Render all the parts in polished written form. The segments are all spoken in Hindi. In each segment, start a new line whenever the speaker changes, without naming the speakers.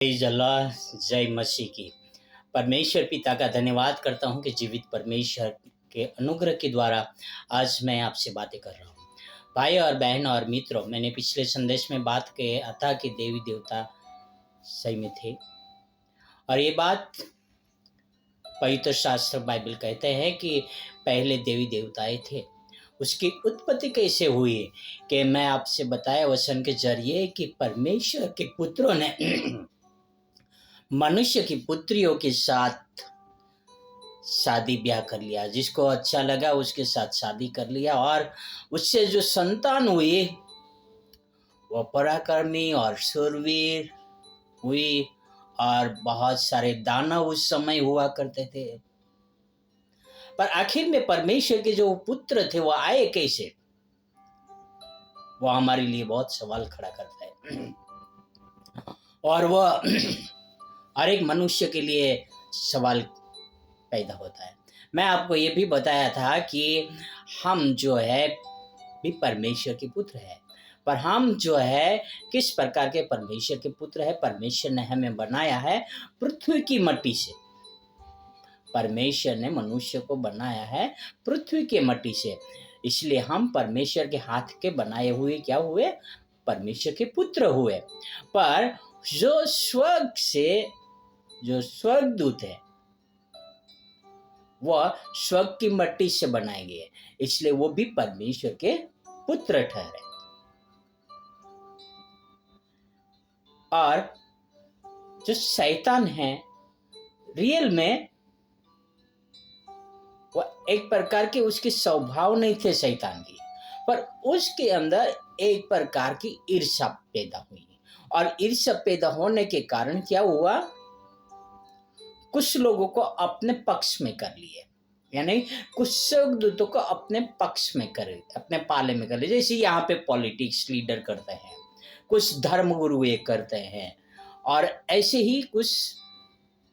प्रेज़ अल्लाह, जय मसीह की। परमेश्वर पिता का धन्यवाद करता हूँ कि जीवित परमेश्वर के अनुग्रह के द्वारा आज मैं आपसे बातें कर रहा हूँ। भाई और बहन और मित्रों, मैंने पिछले संदेश में बात किया था कि देवी देवता सही में थे, और ये बात पवित्र शास्त्र बाइबल कहते हैं कि पहले देवी देवताएं थे। उसकी उत्पत्ति कैसे हुई कि मैं आपसे बताया वचन के जरिए कि परमेश्वर के पुत्रों ने मनुष्य की पुत्रियों के साथ शादी ब्याह कर लिया। जिसको अच्छा लगा उसके साथ शादी कर लिया, और उससे जो संतान हुई वो पराक्रमी और शूरवीर हुई, और बहुत सारे दानव उस समय हुआ करते थे। पर आखिर में परमेश्वर के जो पुत्र थे वो आए कैसे, वो हमारे लिए बहुत सवाल खड़ा करता है, और वह हर एक मनुष्य के लिए सवाल पैदा होता है। मैं आपको ये भी बताया था कि हम जो है भी परमेश्वर के पुत्र हैं, पर हम जो है किस प्रकार के परमेश्वर के पुत्र है। परमेश्वर ने हमें बनाया है पृथ्वी की मट्टी से। परमेश्वर ने मनुष्य को बनाया है पृथ्वी के मट्टी से, इसलिए हम परमेश्वर के हाथ के बनाए हुए क्या हुए, परमेश्वर के पुत्र हुए। पर जो स्वर्ग से जो स्वर्गदूत है वह स्वर्ग की मट्टी से बनाए गए, इसलिए वो भी परमेश्वर के पुत्र ठहरे। और जो शैतान है रियल में वह एक प्रकार के उसके स्वभाव नहीं थे शैतान की, पर उसके अंदर एक प्रकार की ईर्ष्या पैदा हुई, और ईर्ष्या पैदा होने के कारण क्या हुआ, कुछ लोगों को अपने पक्ष में कर लिए, यानी कुछ स्वर्गदूतों को अपने पक्ष में करे, अपने पाले में कर लिए। जैसे यहाँ पे पॉलिटिक्स लीडर करते हैं, कुछ धर्मगुरु ये करते हैं, और ऐसे ही कुछ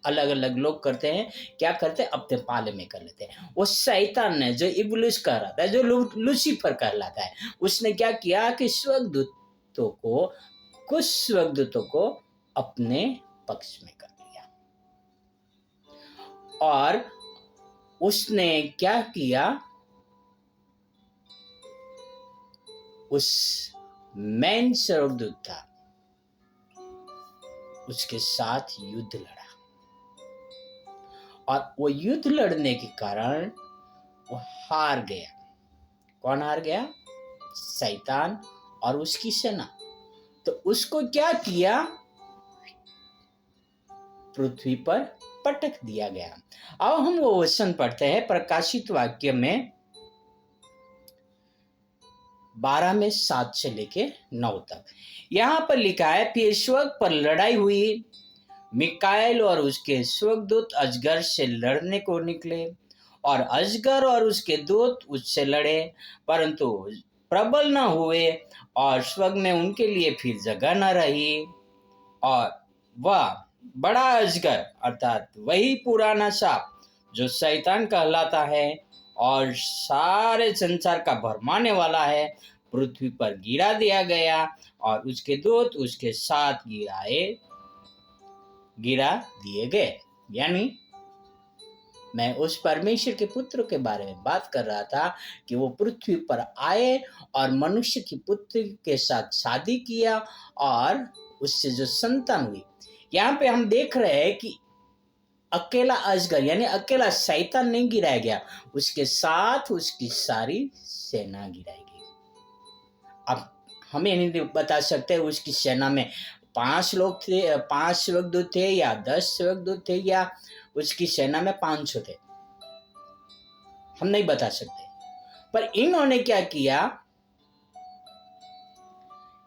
अलग अलग लोग करते हैं। क्या करते हैं, अपने पाले में कर लेते हैं। वो शैतान ने, जो इब्लिस कह रहा था, जो लूसीफर कहलाता है, उसने क्या किया कि स्वर्गदूतों को, कुछ स्वर्गदूतों को अपने पक्ष में कर लिया, और उसने क्या किया, उस मैन स्वर्गदूत था उसके साथ युद्ध लड़ा, और वो युद्ध लड़ने के कारण वो हार गया। कौन हार गया, शैतान और उसकी सेना। तो उसको क्या किया, पृथ्वी पर पटक दिया गया। अब हम वो वचन पढ़ते हैं प्रकाशित वाक्य में 12 में 7 से लेके 9 तक। यहाँ पर लिखा है, फिर स्वर्ग पर लड़ाई हुई, मिकाएल और उसके स्वर्गदूत अजगर से लड़ने को निकले, और अजगर और उसके दूत उससे लड़े, परंतु प्रबल न हुए, और स्वर्ग में उनके लिए फिर जगह न रही। और वह बड़ा अजगर अर्थात वही पुराना सांप जो शैतान कहलाता है और सारे संसार का भरमाने वाला है, पृथ्वी पर गिरा दिया गया, और उसके दूत उसके साथ गिरा दिए गए। यानी मैं उस परमेश्वर के पुत्र के बारे में बात कर रहा था कि वो पृथ्वी पर आए और मनुष्य की पुत्री के साथ शादी किया, और उससे जो संतान हुई। यहाँ पे हम देख रहे हैं कि अकेला अजगर यानी अकेला शैतान नहीं गिराया गया, उसके साथ उसकी सारी सेना गिराई गई। अब हमें नहीं बता सकते उसकी सेना में 5 लोग थे, 5 स्वर्गदूत थे, या 10 स्वर्गदूत थे, या उसकी सेना में 500 थे, हम नहीं बता सकते। पर इन्होंने क्या किया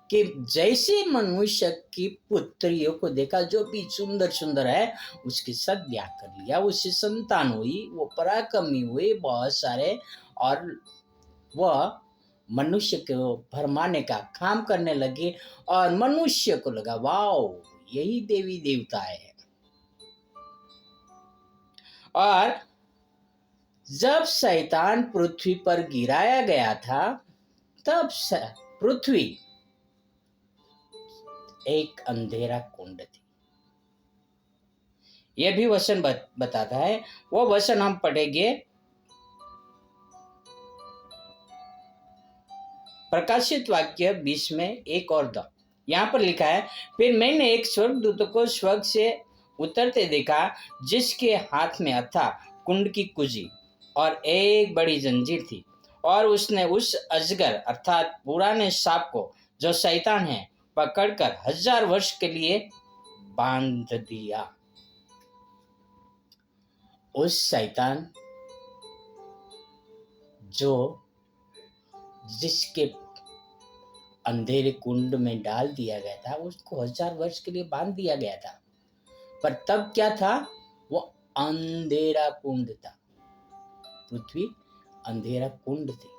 कि जैसे मनुष्य की पुत्रियों को देखा जो भी सुंदर सुंदर है, उसके साथ ब्याह कर लिया, उससे संतान हुई, वो पराक्रमी हुए बहुत सारे, और वह मनुष्य को भरमाने का काम करने लगे, और मनुष्य को लगा वाओ यही देवी देवता है। और जब शैतान पृथ्वी पर गिराया गया था, तब पृथ्वी एक अंधेरा कुंड थी, यह भी वचन बताता है। वो वचन हम पढ़ेंगे प्रकाशित वाक्य 20 में 1 और 2। यहाँ पर लिखा है, फिर मैंने एक स्वर्गदूत को स्वर्ग से उतरते देखा, जिसके हाथ में अथा कुंड की कुंजी और एक बड़ी जंजीर थी, और उसने उस अजगर अर्थात पुराने सांप को, जो शैतान है, पकड़कर 1000 वर्ष के लिए बांध दिया। उस शैतान जो जिसके अंधेरे कुंड में डाल दिया गया था, उसको 1000 वर्ष के लिए बांध दिया गया था। पर तब क्या था? वो अंधेरा कुंड था, पृथ्वी अंधेरा कुंड थी।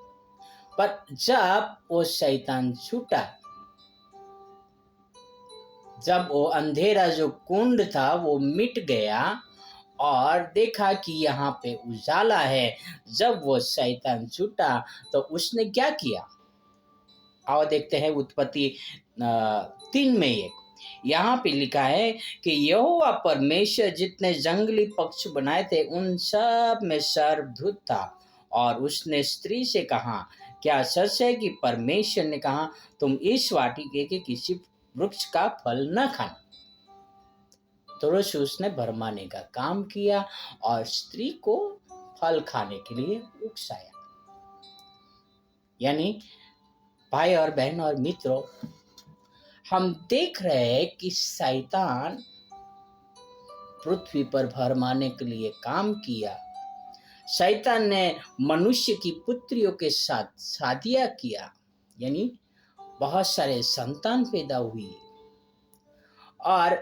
पर जब वो शैतान छूटा, जब वो अंधेरा जो कुंड था वो मिट गया और देखा कि यहाँ पे उजाला है, जब वो शैतान छूटा तो उसने क्या किया? आओ देखते हैं उत्पत्ति 3 में 1। यहाँ पे लिखा है कि यहोवा परमेश्वर जितने जंगली पक्षी बनाए थे उन सब में सर्वधूत था, और उसने स्त्री से कहा, क्या सच है कि परमेश्वर ने कहा, तुम इस वाटिके के किसी वृक्ष का फल न खाना? तुरंत उसने भरमाने का काम किया और स्त्री को फल खाने के लिए उकसाया। यानी भाई और बहन और मित्रों, हम देख रहे हैं कि शैतान पृथ्वी पर भरमाने के लिए काम किया। शैतान ने मनुष्य की पुत्रियों के साथ शादियां किया, यानी बहुत सारे संतान पैदा हुई। और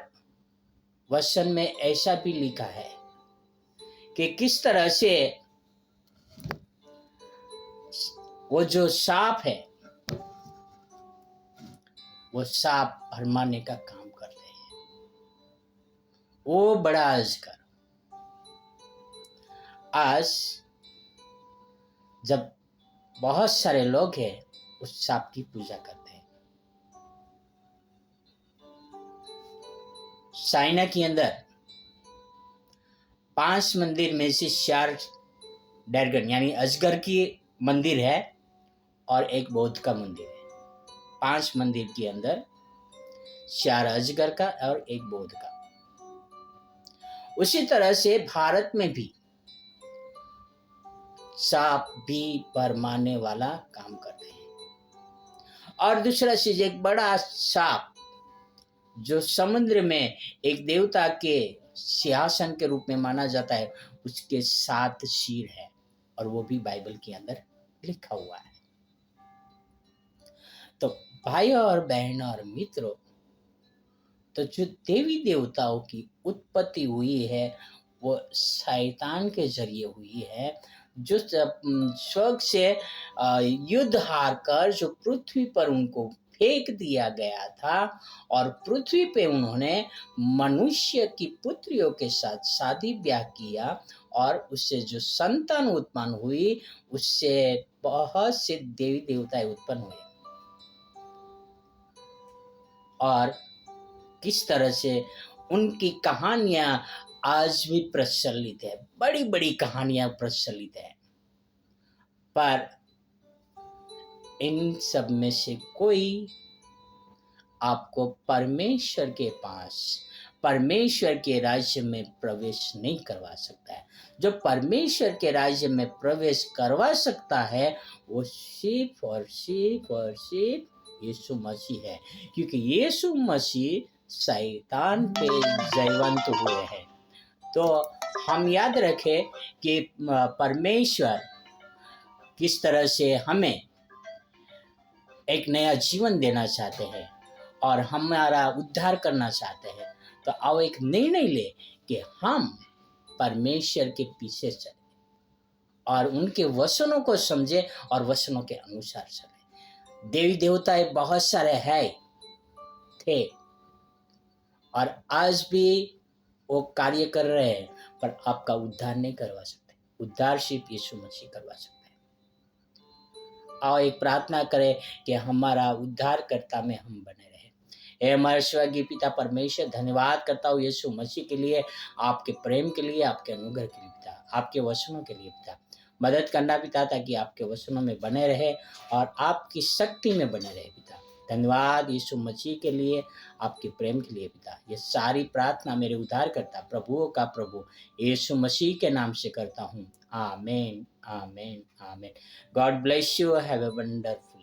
वचन में ऐसा भी लिखा है कि किस तरह से वो जो सांप है, वो सांप भरमाने का काम करते हैं। वो बड़ा अजगर आज जब बहुत सारे लोग हैं उस सांप की पूजा करते हैं। चाइना के अंदर 5 मंदिर में से 4 ड्रैगन यानी अजगर की मंदिर है और एक बौद्ध का मंदिर है। 5 मंदिर के अंदर 4 अजगर का और एक बौद्ध का। उसी तरह से भारत में भी सांप भी भरमाने वाला काम करते हैं। और दूसरा चीज, एक बड़ा सांप जो समुद्र में एक देवता के सिंहासन के रूप में माना जाता है, उसके 7 सिर है, और वो भी बाइबल के अंदर लिखा हुआ है। तो भाई और बहन और मित्रों, तो जो देवी देवताओं की उत्पत्ति हुई है वो शैतान के जरिए हुई है, जो स्वर्ग से युद्ध हार कर जो पृथ्वी पर उनको फेंक दिया गया था, और पृथ्वी पे उन्होंने मनुष्य की पुत्रियों के साथ शादी ब्याह किया, और उससे जो संतान उत्पन्न हुई, उससे बहुत से देवी देवता उत्पन्न हुए। और किस तरह से उनकी कहानियां आज भी प्रचलित है, बड़ी बड़ी कहानियां प्रचलित है। पर इन सब में से कोई आपको परमेश्वर के पास, परमेश्वर के राज्य में प्रवेश नहीं करवा सकता है। जो परमेश्वर के राज्य में प्रवेश करवा सकता है वो सिर्फ और सिर्फ और सिर्फ यीशु मसीह है, क्योंकि यीशु मसीह शैतान पे जयवंत हुए हैं। तो हम याद रखें कि परमेश्वर किस तरह से हमें एक नया जीवन देना चाहते हैं और हमारा उद्धार करना चाहते हैं। तो आओ एक निर्णय ले कि हम परमेश्वर के पीछे चलें और उनके वचनों को समझें और वचनों के अनुसार चलें। देवी देवता बहुत सारे हैं थे और आज भी वो कार्य कर रहे हैं, पर आपका उद्धार नहीं करवा सकते। उद्धार सिर्फ यीशु मसीह करवा सकते हैं। आओ एक प्रार्थना करें कि हमारा उद्धारकर्ता में हम बने रहें। हे हमारे स्वर्गीय पिता परमेश्वर, धन्यवाद करता हूँ यीशु मसीह के लिए, आपके प्रेम के लिए, आपके अनुग्रह के लिए पिता, आपके वचनों के लिए पिता। मदद करना पिता, ताकि आपके वचनों में बने रहे और आपकी शक्ति में बने रहे पिता। धन्यवाद यीशु मसीह के लिए, आपके प्रेम के लिए पिता। ये सारी प्रार्थना मेरे उद्धार करता प्रभुओं का प्रभु यीशु मसीह के नाम से करता हूँ। आमीन, आमीन, आमीन। God bless you. Have a wonderful